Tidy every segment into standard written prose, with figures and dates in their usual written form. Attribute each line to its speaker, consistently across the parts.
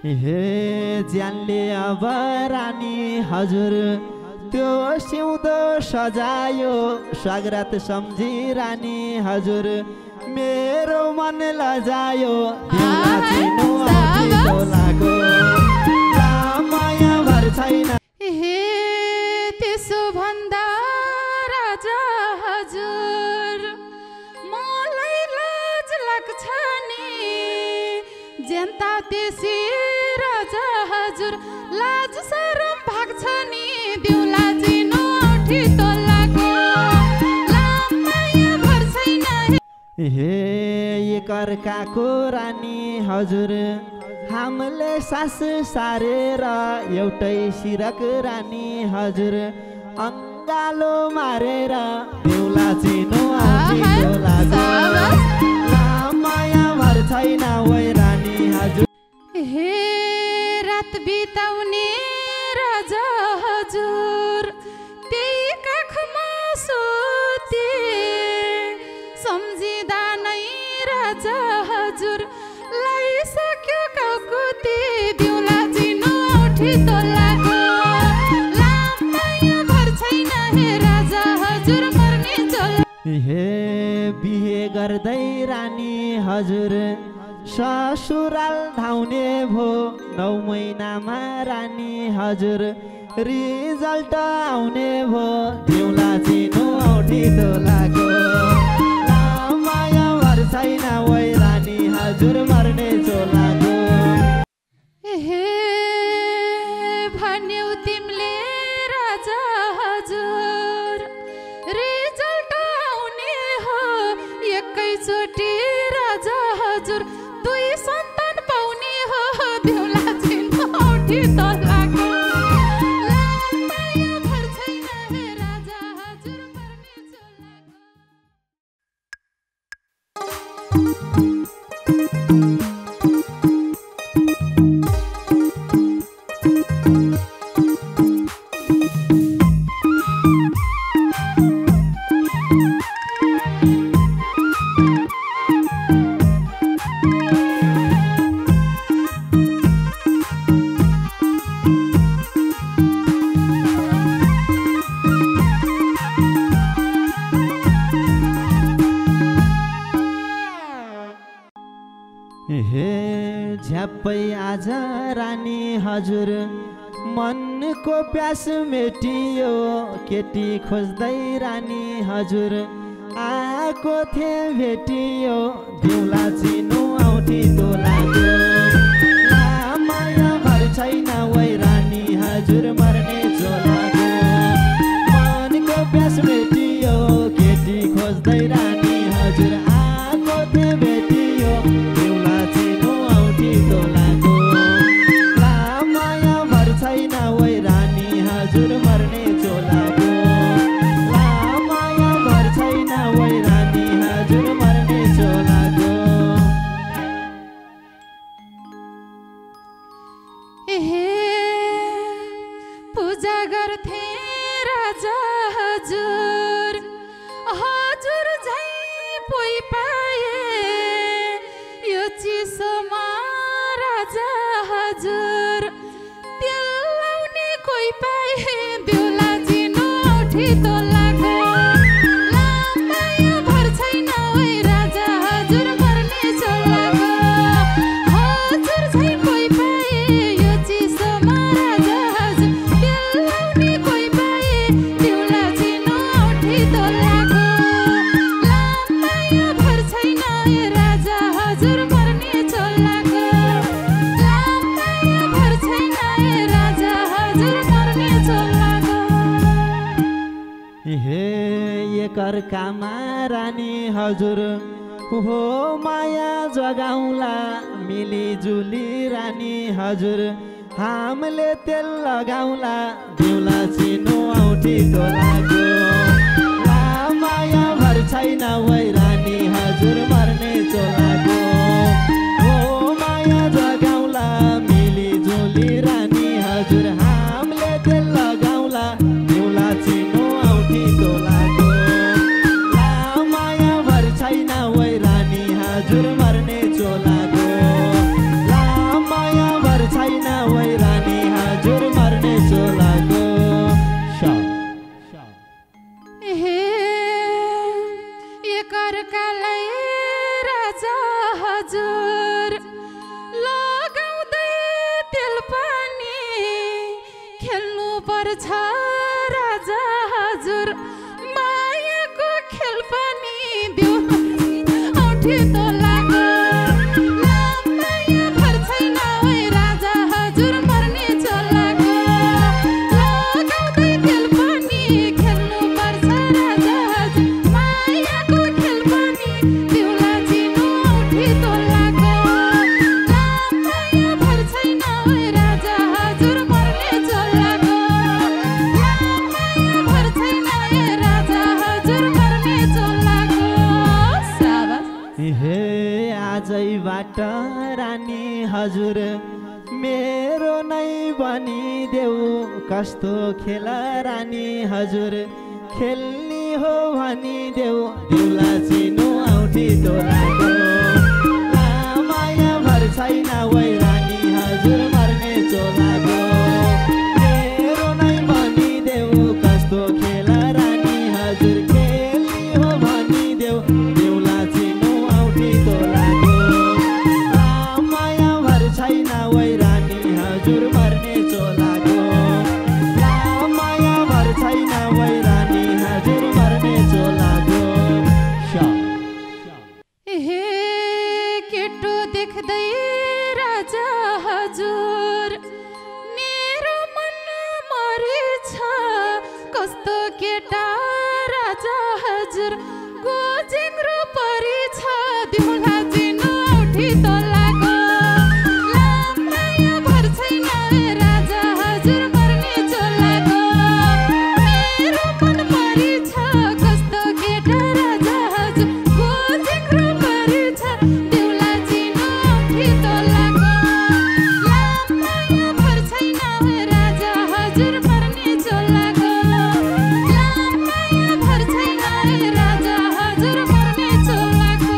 Speaker 1: हे ज्यानले अब रानी हजुर त्यो सिउँदो सजायो स्वागत सम्झी रानी हजुर मेरो मन लजायो लागो माया भर छैन
Speaker 2: हे त्यसो भन्दा राजा हजुर मलाई लाज लाग्छ नि जनता त्यसै राजा हजुर लाज शरम भाग्छ नि दिउला चिनो औठी तोलाको माया भर छैन
Speaker 1: हे एकअर्काको रानी हजुर हामीले सास सारेर एउटै सिरक रानी हजुर अङ्गालो मारेर देउला चिनो माया भर छैन वै रानी हजुर
Speaker 2: हे रात बिताउने राजा हजुर त्यही काखमा सुते सम्झिँदा नै राजा हजुर लाइसक्यो काउकुती दिउला चिनो औठी तोलाको माया भर छैन हे राजा हजुर मर्ने चोला
Speaker 1: हे बिहे गर्दै रानी हजुर ससुराल धाउने भो 9 महिनामा रानी हजुर रिजल्ट आउने भो दिउला चिनो औठी तोलाको माया भर छैन वै रानी हजुर मर्ने चोलाको
Speaker 2: हे भन्यौ तिमीले राजा हजुर रिजल्ट आउने हो एकैचोटि राजा हजुर 2 सन्तान पाउने हो दिउला चिनो औठी तोलाको माया भर छैन हे राजा हजुर मर्ने चोलाको
Speaker 1: हे झ्याप्पै आज रानी हजुर मनको प्यास मेटियो केटी खोज्दै रानी हजुर आको थिए भेटियो दिउला चिनो औठी तोलाको माया भर छैन वै रानी हजुर मर्ने चोलाको मनको प्यास मेटियो केटी खोज्दै रानी हजुर आको थिए भेटियो दिउला चिनो औठी तोलाको माया भर छैन वै रानी हजुर मर्ने चोलाको माया भर छैन वै रानी हजुर मर्ने चोलाको
Speaker 2: हे पूजा गर्थे राजा हजुर हजुर झै पोइ पाए यो चिसोमा राजा हजुर तेल लाउने कोही पाए दिउला चिनो औठी तोलाको माया भर छैन वै राजा हजुर मर्ने चोलाको हजुर झै कोही पाए यो चिसोमा राजा हजुर तेल लाउने कोही पाए दिउला चिनो औठी तोलाको माया भर छैन हे राजा हजुर मर्ने चोलाको माया भर छैन हे राजा हजुर मर्ने चोलाको
Speaker 1: हे एकअर्कामा रानी हजुर हो माया जगाउला मिलिजुली रानी हजुर हामीले तेल लगाउला दिउला चिनो औठी तोलाको माया भर छैन वै रानी हजुर मर्ने चोलाको हो माया जगाउला मिलिजुली रानी हजुर हामीले तेल लगाउला दिउला चिनो औठी तोलाको माया भर छैन वै रानी हजुर मर्ने चोलाको माया भर छैन वैरानी हजुर मर्ने चोलाको
Speaker 2: एकअर्कालाई राजा हजुर लगाउँदै तेल पानी खेल्नु पर्छ राजा हजुर मायाको खेल पनि देऊ औठी तोलाको माया भर छैन ओइ राजा हजुर मर्ने चोलाको लगाउँदै तेल पानी खेल्नु पर्छ राजा हजुर मायाको खेल पनि देउला चिनो औठी तोलाको माया भर छैन ओइ राजा हजुर मर्ने चोलाको माया भर छैन ए राजा हजुर मर्ने चोलाको साबास
Speaker 1: हे आजैबाट रानी हजुर मेरो नै बनिदेऊ कस्तो खेल रानी हजुर खेल्ने हो भनिदेऊ देउला चिनो औठी तोलाको माया भर छैन वै रानी हजुर मर्ने चोलाको मेरो नै बनिदेऊ कस्तो खेल रानी हजुर खेल्ने हो भनिदेऊ देउला चिनो औठी तोलाको माया भर छैन वै रानी हजुर मर्ने चोलाको माया भर छैन वै रानी हजुर मर्ने चोलाको
Speaker 2: हे केटो देख्दै राजा हजुर मेरो मन मरेछ कस्तो केटा राजा हजुर गोजिङ्रो परिछ देउला चिनो औठी तोलाको माया भर छैन ए राजा हजुर मर्ने चोलाको मेरो मन मरेछ कस्तो केटा राजा हजुर गोजिङ्रो परिछ देउला चिनो औठी तोलाको माया भर छैन ए राजा हजुर मर्ने चोलाको माया भर छैन ए राजा हजुर मर्ने चोलाको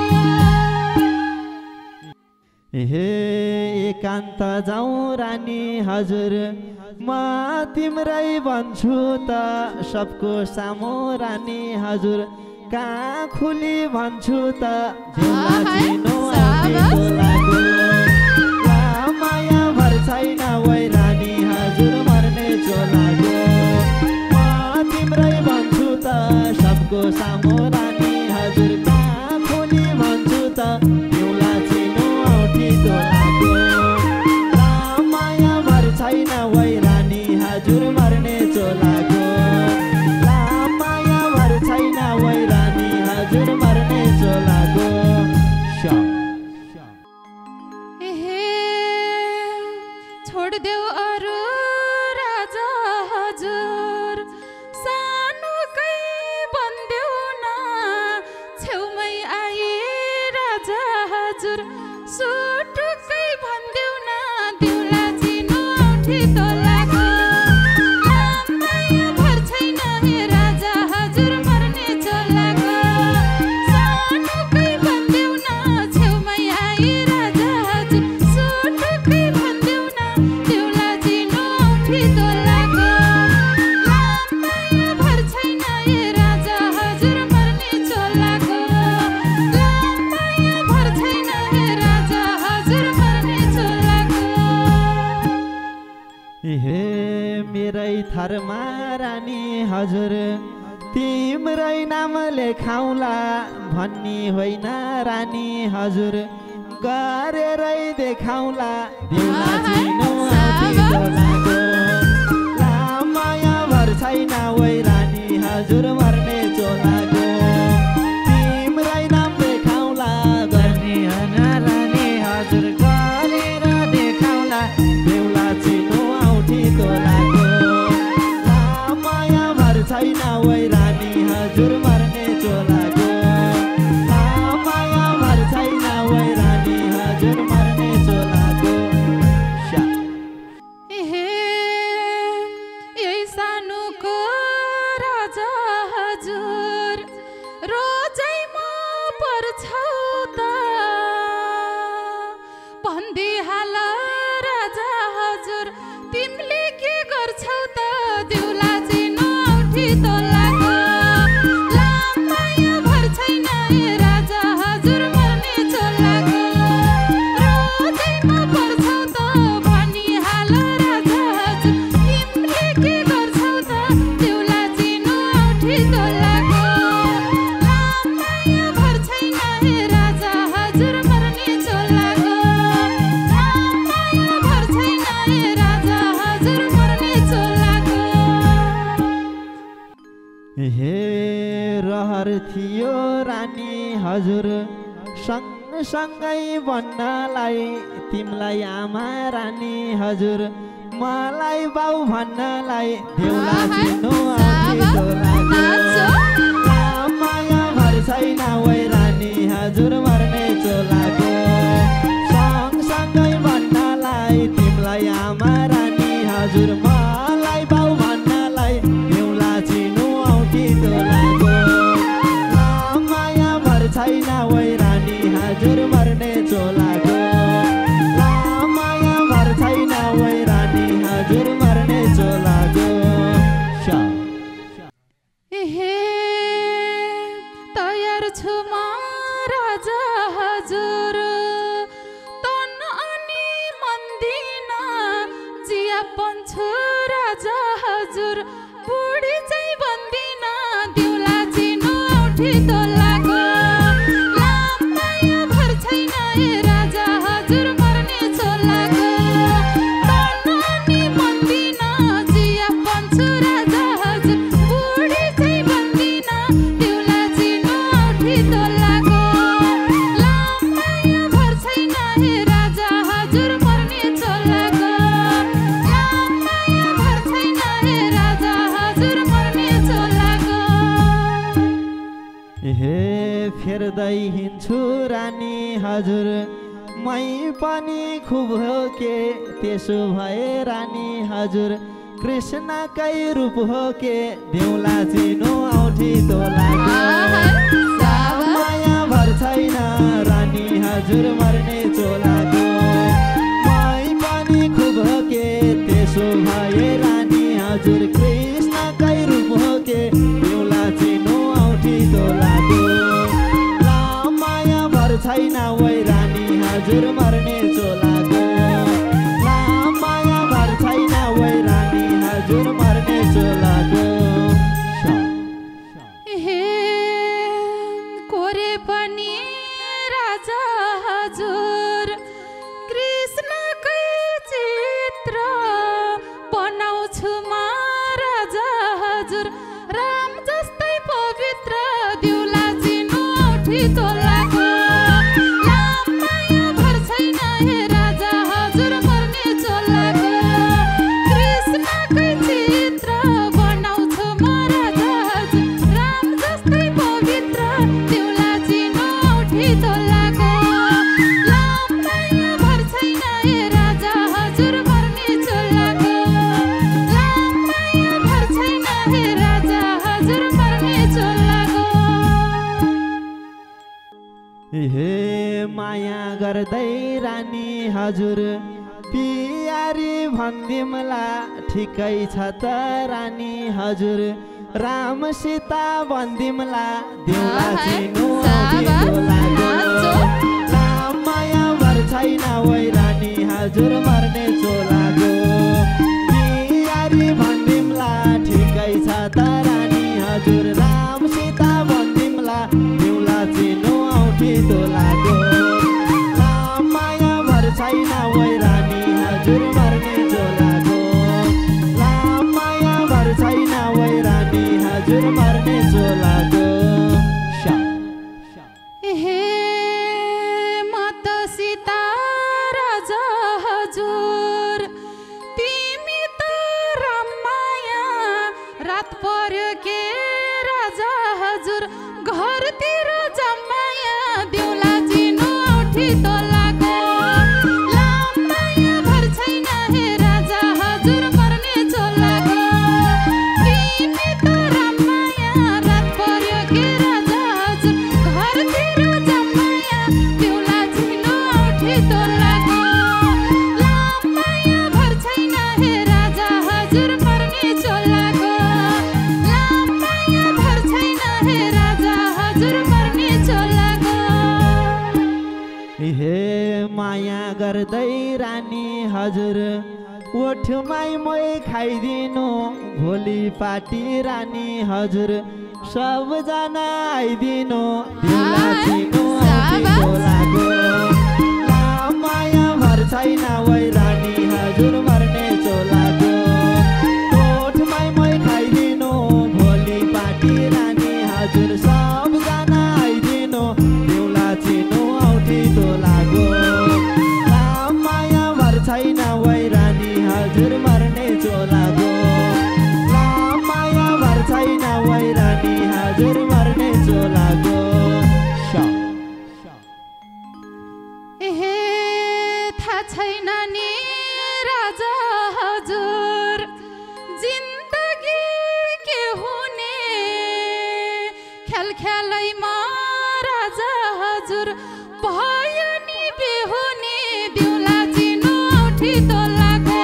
Speaker 1: हे एकान्त जाउँ रानी हजुर म तिम्रै भन्छु त सबको सामु रानी हजुर कहाँ खुली भन्छु त देउला चिनो औठी तोलाको माया भर छैन वै रानी हजुर मर्ने चोलाको म तिम्रै भन्छु त सबको सामु रानी हजुर कहाँ खुली भन्छु त देउला चिनो औठी तोलाको माया भर छैन वै रानी हजुर मर्ने चोलाको माया भर छैन वै रानी हजुर मर्ने चोलाको
Speaker 2: हे छोड देऊ अरू राजा हजुर सानो कै बन्देऊ न छेउमै आए राजा हजुर सुटुकै भन्देऊ न देउला चिनो औठी तोलाको माया भर छैन हे राजा हजुर मर्ने चोलाको सानोकै भन्देऊ न छेउमै आए राजा हजुर सुटुकै भन्देऊ न देउला चिनो औठी तोलाको माया भर छैन हे राजा हजुर मर्ने चोलाको माया भर छैन हे राजा हजुर मर्ने चोलाको
Speaker 1: हे मेरै थरमा रानी हजुर तिम्रै नाम लेखाउला भन्ने होइन रानी हजुर गरेरै देखाउला देउला चिनो औठी तोलाको माया भर छैन वै रानी हजुर मर्ने चोलाको तिम्रै नाम देखाउला गर्ने होइन रानी हजुर गरेर देखाउला देउला चिनो औठी तोलाको माया भर छैन वै रानी हजुर मर्ने चोलाको माया भर छैन वै रानी हजुर मर्ने चोलाको
Speaker 2: हे
Speaker 1: थियो रानी हजुर सँगसँगै भन्नलाई तिमलाई आमा रानी हजुर मलाई बाउ भन्नलाई देउला चिन्नु आउँथ्यो माया भर छैन वै रानी हजुर मर्ने चोलाको सँगसँगै भन्नलाई तिमलाई आमा रानी हजुर मलाई बाउ भन्नलाई देउला चिन्नु आउँथ्यो माया भर छैन वै रानी हजुर मर्ने चोलाको माया भर छैन वै रानी हजुर मर्ने चोलाको
Speaker 2: हे तयार छु म राजा हजुर तन अनि मन्दिन जिया पन्छु राजा हजुर बुढी चाहिँ बन्दिन देउला चिनो औठी तोलाको माया भर छैन हे राजा हजुर मर्ने चोलाको तन अनि मन्दिन जिया पन्छु राजा हजुर बुढी चाहिँ बन्दिन देउला चिनो औठी तोलाको माया भर छैन हे राजा हजुर मर्ने चोलाको माया भर छैन हे राजा हजुर मर्ने चोलाको
Speaker 1: हे फेर्दै हिँड्छु रानी हजुर मै पनि खुब हो के त्यसो भए रानी हजुर कृष्णकै रूप हो के देउला चिनो औठी तोलाको माया भर छैन रानी हजुर मर्ने चोलाको मै पनि खुब हो के त्यसो भए रानी हजुर कृष्णकै रूप हो के देउला चिनो औठी तोलाको माया भर छैन वै रानी हजुर मर्ने चोलाको माया भर छैन वै रानी हजुर मर्ने चोलाको
Speaker 2: हे कोरे पनि राजा हजुर कृष्णकै चित्र बनाउँछु म राजा हजुर राम जस्तै पवित्र देउला चिनो औठी तोलाको माया भर छैन हे राजा हजुर मर्ने चोलाको कृष्णकै चित्र बनाउँछु म राजा हजुर राम जस्तै पवित्र देउला चिनो औठी तोलाको माया भर छैन हे राजा हजुर मर्ने चोलाको माया भर छैन हे राजा हजुर मर्ने चोलाको
Speaker 1: हे माया गर्दै रानी हजुर पियारी भन्दिमला ठिकै छ त रानी हजुर राम सीता भन्दिमला देउला चिनो औठी तोलाको माया भर छैन वै रानी हजुर मर्ने चोलाको पियारी भन्दिमला ठिकै छ त रानी हजुर राम सीता भन्दिमला देउला चिनो औठी तोलाको माया भर छैन वै रानी हजुर मर्ने चोलाको माया भर छैन वै रानी हजुर मर्ने चोलाको
Speaker 2: हे म त सीता राजा हजुर तिमी त राममाया रात पर्यो के राजा हजुर घरतिर जम्माया देउला चिनो औठी तोलाको माया भर छैन हे राजा हजुर मर्ने चोलाको तिमी त राममाया रात पर्यो के राजा हजुर घरतिर जम्माया देउला चिनो औठी तोलाको माया भर छैन हे राजा हजुर मर्ने चोलाको माया भर छैन हे राजा हजुर मर्ने चोलाको
Speaker 1: हे माया गर्दै रानी हजुर ओठमै मै खाइदिनु भोलि पार्टी रानी हजुर सबजना आइदिनु देउला चिनो औठी तोलाको माया भर छैन वै रानी हजुर मर्ने चोलाको ओठमै मै खाइदिनु भोलि पार्टी रानी हजुर सब रानी हजुर मर्ने चोलाको माया भर छैन वै रानी हजुर मर्ने चोलाको
Speaker 2: हे थाहा छैन नि राजा हजुर जिन्दगी के हुने ख्याल ख्यालैमा राजा हजुर भयो नि बेहुने दिउला चिनो औठी तोलाको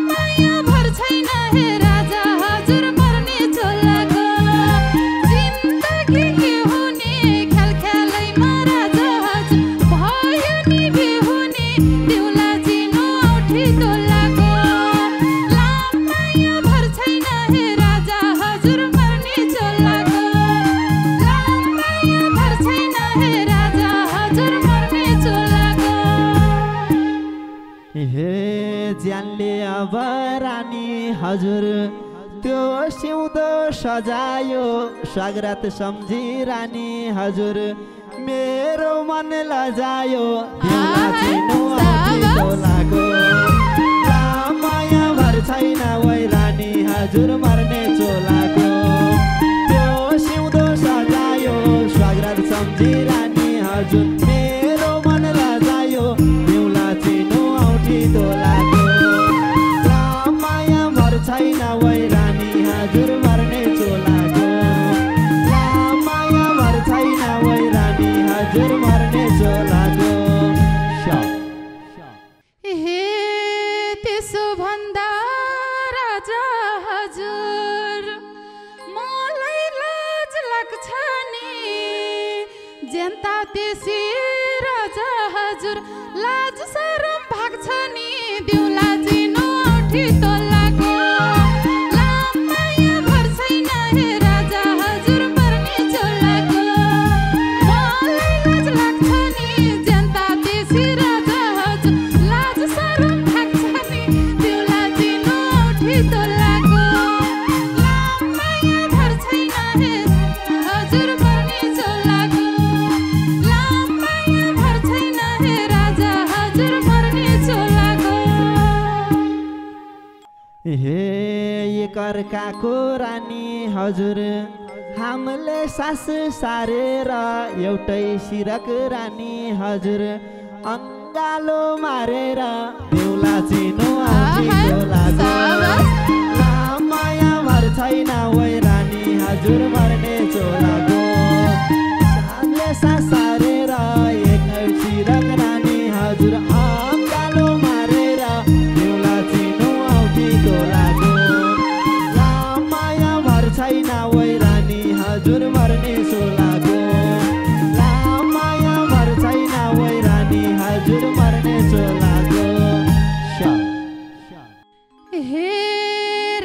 Speaker 2: माया भर छैन हे राजा हजुर मर्ने चोलाको जिन्दगी के हुने ख्याल ख्यालैमा राजा हजुर भयो नि बेहुने दिउला चिनो औठी तोलाको माया भर छैन हे राजा हजुर मर्ने चोलाको माया भर छैन हे राजा हजुर मर्ने चोलाको
Speaker 1: हे ज्यानले अब रानी हजुर त्यो सिउँदो सजायो स्वागत सम्झी रानी हजुर मेरो मन लजायो चोलाको माया भर छैन वै रानी हजुर मर्ने चोलाको त्यो सिउँदो सजायो स्वागत सम्झी रानी हजुर मेरो मन लजायो दिउला चिनो औठी तोलाको माया भर छैन वै रानी हजुर मर्ने चोलाको माया भर छैन वै रानी हजुर मर्ने चोलाको
Speaker 2: हे त्यसो भन्दा राजा हजुर मलाई लाज लाग्छ नि जनता त्यसै राजा हजुर लाज शरम भाग्छ नि दिउला चिनो औठी तोलाको माया भर छैन हे राजा हजुर मर्ने चोलाको मलाई लाज लाग्छ नि जनता त्यसै राजा हजुर लाज शरम भाग्छ नि दिउला चिनो औठी तोलाको माया भर छैन हे हजुर मर्ने चोलाको माया भर छैन हे राजा हजुर मर्ने चोलाको
Speaker 1: हे एकअर्काको रानी हजुर हामीले सास सारेर एउटै शिरक रानी हजुर अङ्गालो मारेर दिउला चिनो औठी तोलाको माया भर छैन वै रानी हजुर मर्ने चोलाको हामीले सास सारेर एउटै शिरक रानी हजुर अङ्गालो मारेर दिउला चिनो औठी तोलाको माया भर छैन वै रानी हजुर मर्ने चोलाको माया भर छैन वै रानी हजुर मर्ने चोलाको
Speaker 2: हे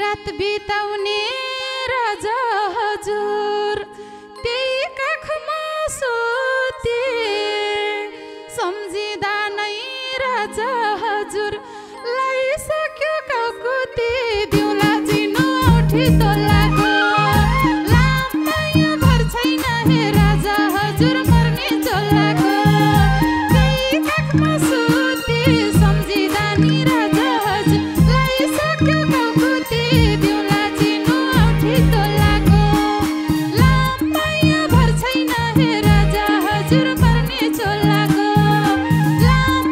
Speaker 2: रात बिताउने राजा हजुर त्यही काखमा सुते सम्झिँदा नै राजा हजुर लाइसक्यो काकुती दिउला चिनो औठी तोलाको माया भर छैन हे राजा हजुर मर्ने चोलाको त्यही काखमा सुते सम्झिँदा नि राजा हजुर लाइसक्यो काकुती दिउला चिनो औठी तोलाको माया भर छैन हे राजा हजुर मर्ने चोलाको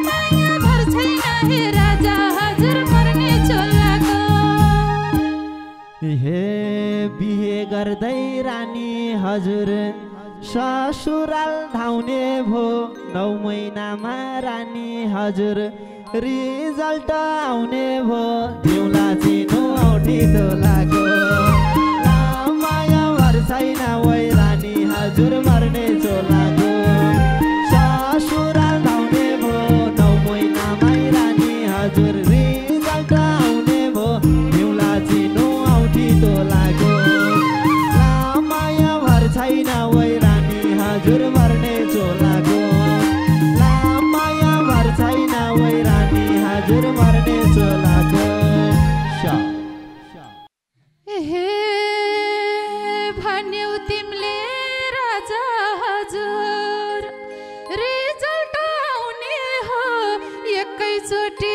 Speaker 2: माया भर छैन हे राजा हजुर मर्ने चोलाको
Speaker 1: हे बिहे गर्दै रानी हजुर ससुराल धाउने भो 9 महिनामा रानी हजुर रिजल्ट आउने भो दिउला चिनो औठी तोलाको माया भर छैन वै रानी हजुर मर्ने चोलाको ससुराल धाउने भो 9 महिनामै रानी हजुर रिजल्ट आउने भो दिउला चिनो औठी तोलाको माया भर छैन वै रानी हजुर मर्ने चोलाको माया भर छैन वै रानी हजुर मर्ने चोलाको
Speaker 2: हे भन्यौ तिमीले राजा हजुर रिजल्ट आउने हो एकैचोटि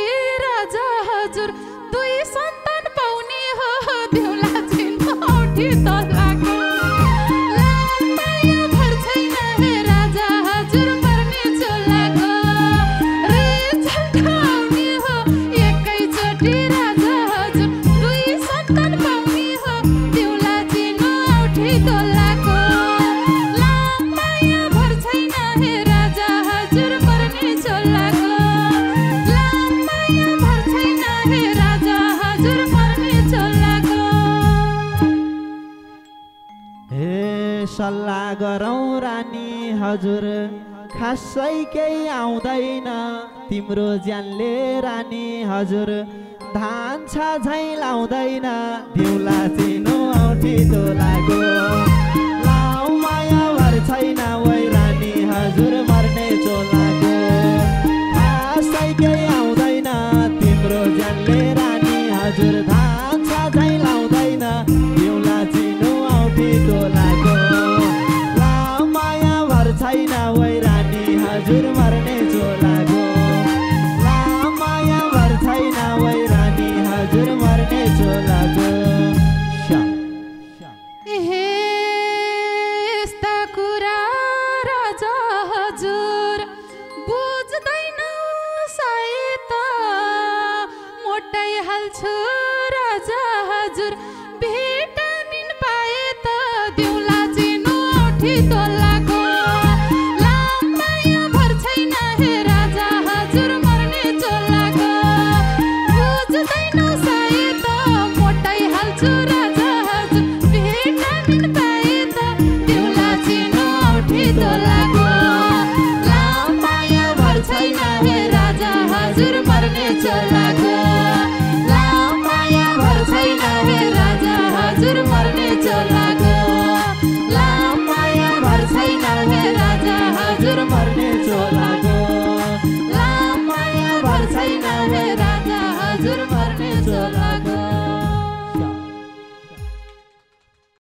Speaker 1: गरौँ रानी हजुर खासै केही आउँदैन तिम्रो ज्यानले रानी हजुर धान छ झैँ लाउँदैन दिउला चिनो औठी तोलाको लाउ माया भर छैन वै रानी हजुर मर्ने चोलाको खासै केही आउँदैन तिम्रो ज्यानले रानी हजुर धान छ झैँ लाउँदैन दिउला चिनो औठी तोलाको लाउ माया भर छैन वै रानी हजुर मर्ने चोलाको लाउ माया भर छैन वै रानी हजुर मर्ने चोलाको
Speaker 2: यस्ता कुरा राजा हजुर बुझ्दैनौ सायद मोटाइहाल्छु राजा हजुर भिटामिन पाए त दिउला चिनो औठी तोलाको लामाया भर छैन हे राजा हजुर मर्ने चोलाको बुझ्दैनौ सायद मोटाइहाल्छु राजा हजुर भिटामिन पाए त दिउला चिनो औठी तोलाको लामाया भर छैन हे राजा हजुर मर्ने चोलाको लामाया भर छैन हे राजा हजुर मर्ने चोलाको लामाया भर छैन हे राजा हजुर मर्ने चोलाको लामाया भर छैन हे राजा हजुर मर्ने चोला